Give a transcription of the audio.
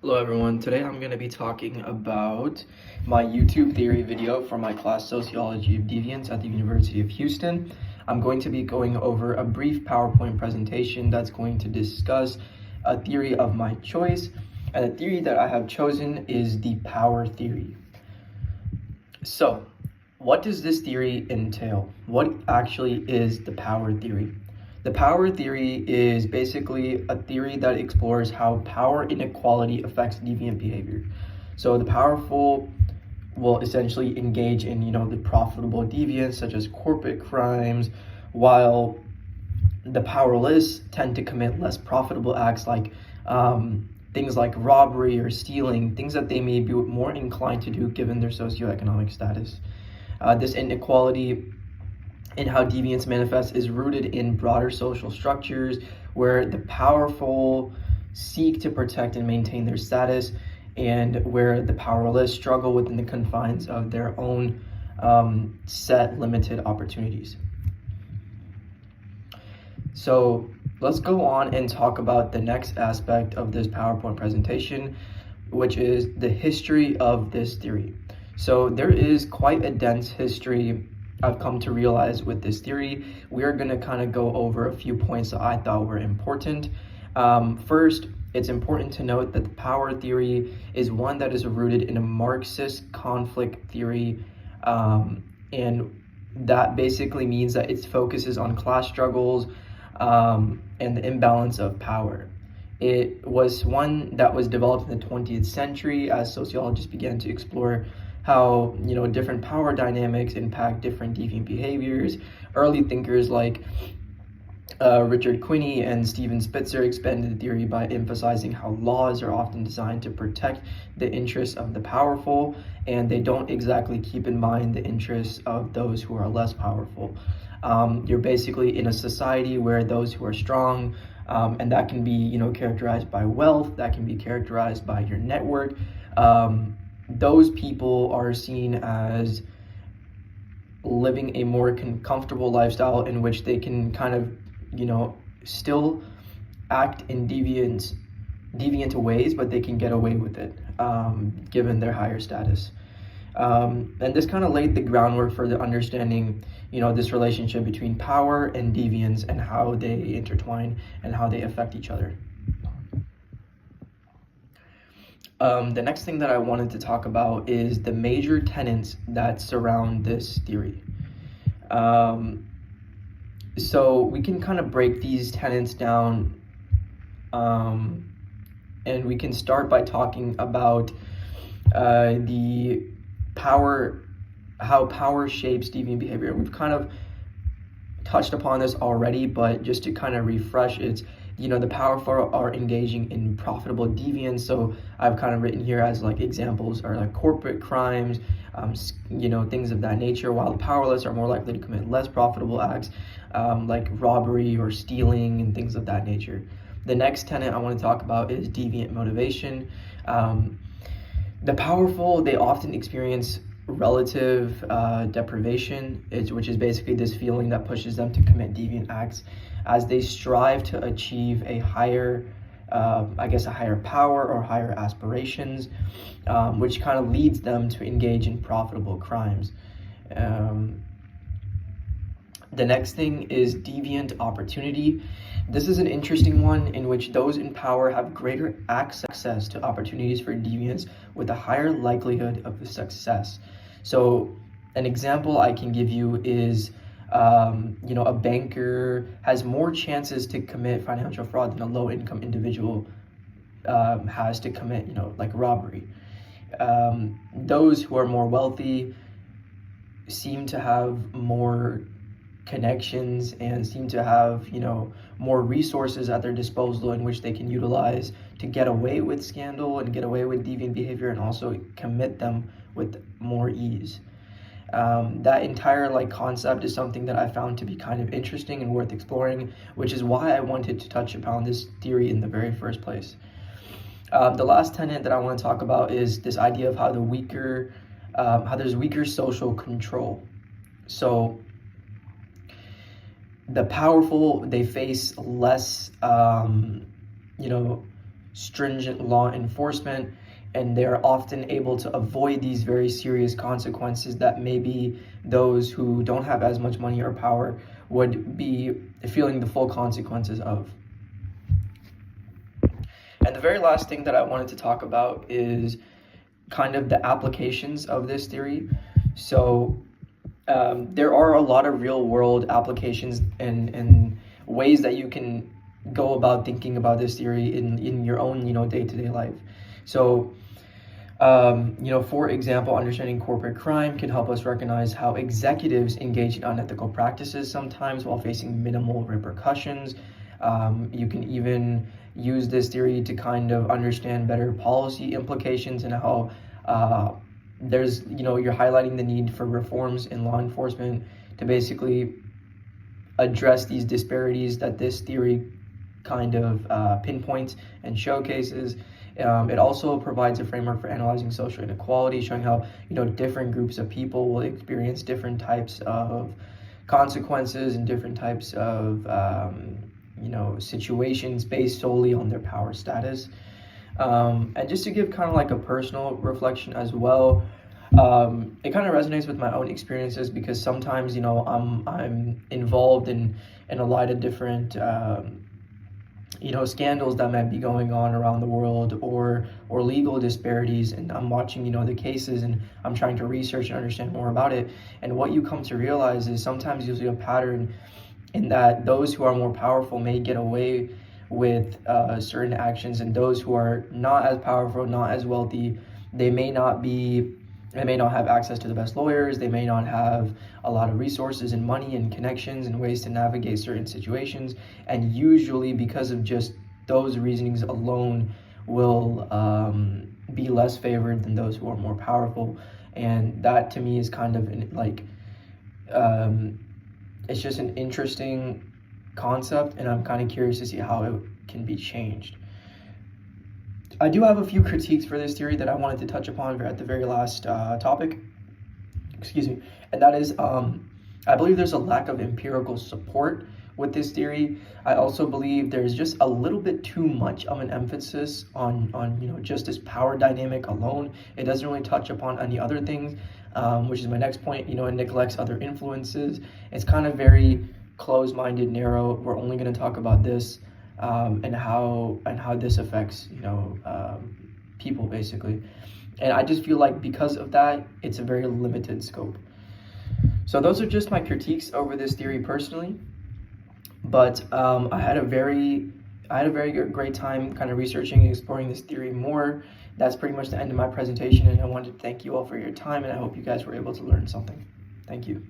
Hello everyone, today I'm going to be talking about my YouTube theory video for my class Sociology of Deviance at the University of Houston. I'm going to be going over a brief PowerPoint presentation that's going to discuss a theory of my choice, and the theory that I have chosen is the power theory. So, what does this theory entail? What actually is the power theory? The power theory is basically a theory that explores how power inequality affects deviant behavior. So the powerful will essentially engage in, the profitable deviance such as corporate crimes, while the powerless tend to commit less profitable acts like things like robbery or stealing, things that they may be more inclined to do given their socioeconomic status. This inequality and how deviance manifests is rooted in broader social structures where the powerful seek to protect and maintain their status, and where the powerless struggle within the confines of their own set limited opportunities. So let's go on and talk about the next aspect of this PowerPoint presentation, which is the history of this theory. So there is quite a dense history I've come to realize with this theory. We are going to kind of go over a few points that I thought were important. First, it's important to note that the power theory is one that is rooted in a Marxist conflict theory, and that basically means that it focuses on class struggles and the imbalance of power. It was one that was developed in the 20th century as sociologists began to explore how different power dynamics impact different deviant behaviors. Early thinkers like Richard Quinney and Steven Spitzer expanded the theory by emphasizing how laws are often designed to protect the interests of the powerful, and they don't exactly keep in mind the interests of those who are less powerful. You're basically in a society where those who are strong, and that can be characterized by wealth, that can be characterized by your network, those people are seen as living a more comfortable lifestyle in which they can kind of, still act in deviant ways, but they can get away with it, given their higher status. And this kind of laid the groundwork for the understanding, this relationship between power and deviance and how they intertwine and how they affect each other. The next thing that I wanted to talk about is the major tenets that surround this theory. So we can kind of break these tenets down, and we can start by talking about the power, how power shapes deviant behavior. We've kind of touched upon this already, but just to kind of refresh, it's the powerful are engaging in profitable deviance. So I've kind of written here as like examples are like corporate crimes, things of that nature, while the powerless are more likely to commit less profitable acts, like robbery or stealing and things of that nature. The next tenet I want to talk about is deviant motivation. The powerful, they often experience relative deprivation, which is basically this feeling that pushes them to commit deviant acts as they strive to achieve a higher, a higher power or higher aspirations, which kind of leads them to engage in profitable crimes. The next thing is deviant opportunity. This is an interesting one in which those in power have greater access to opportunities for deviance with a higher likelihood of success. So an example I can give you is, a banker has more chances to commit financial fraud than a low-income individual has to commit, like robbery. Those who are more wealthy seem to have more connections and seem to have, more resources at their disposal in which they can utilize to get away with scandal and get away with deviant behavior and also commit them with more ease. That entire concept is something that I found to be kind of interesting and worth exploring, which is why I wanted to touch upon this theory in the very first place. The last tenet that I want to talk about is this idea of how there's weaker social control. So the powerful, they face less, stringent law enforcement, and they're often able to avoid these very serious consequences that maybe those who don't have as much money or power would be feeling the full consequences of. And the very last thing that I wanted to talk about is kind of the applications of this theory. So there are a lot of real world applications and ways that you can go about thinking about this theory in your own, day-to-day life. So, for example, understanding corporate crime can help us recognize how executives engage in unethical practices sometimes while facing minimal repercussions. You can even use this theory to kind of understand better policy implications and how there's, you're highlighting the need for reforms in law enforcement to basically address these disparities that this theory kind of pinpoints and showcases. It also provides a framework for analyzing social inequality, showing how, different groups of people will experience different types of consequences and different types of, situations based solely on their power status. And just to give kind of like a personal reflection as well, it kind of resonates with my own experiences because sometimes, I'm involved in a lot of different, scandals that might be going on around the world or legal disparities, and I'm watching, the cases, and I'm trying to research and understand more about it. And what you come to realize is sometimes you'll see a pattern in that those who are more powerful may get away with certain actions, and those who are not as powerful, not as wealthy, they may not have access to the best lawyers, they may not have a lot of resources and money and connections and ways to navigate certain situations, and usually because of just those reasonings alone will be less favored than those who are more powerful. And that to me is kind of it's just an interesting concept, and I'm kind of curious to see how it can be changed. I do have a few critiques for this theory that I wanted to touch upon at the very last topic. Excuse me. And that is, I believe there's a lack of empirical support with this theory. I also believe there's just a little bit too much of an emphasis on just this power dynamic alone. It doesn't really touch upon any other things, which is my next point. It neglects other influences. It's kind of very closed-minded, narrow. We're only going to talk about this. And how this affects people basically, and I just feel like because of that, it's a very limited scope. So those are just my critiques over this theory personally. But I had a very great time kind of researching and exploring this theory more. That's pretty much the end of my presentation, and I wanted to thank you all for your time, and I hope you guys were able to learn something. Thank you.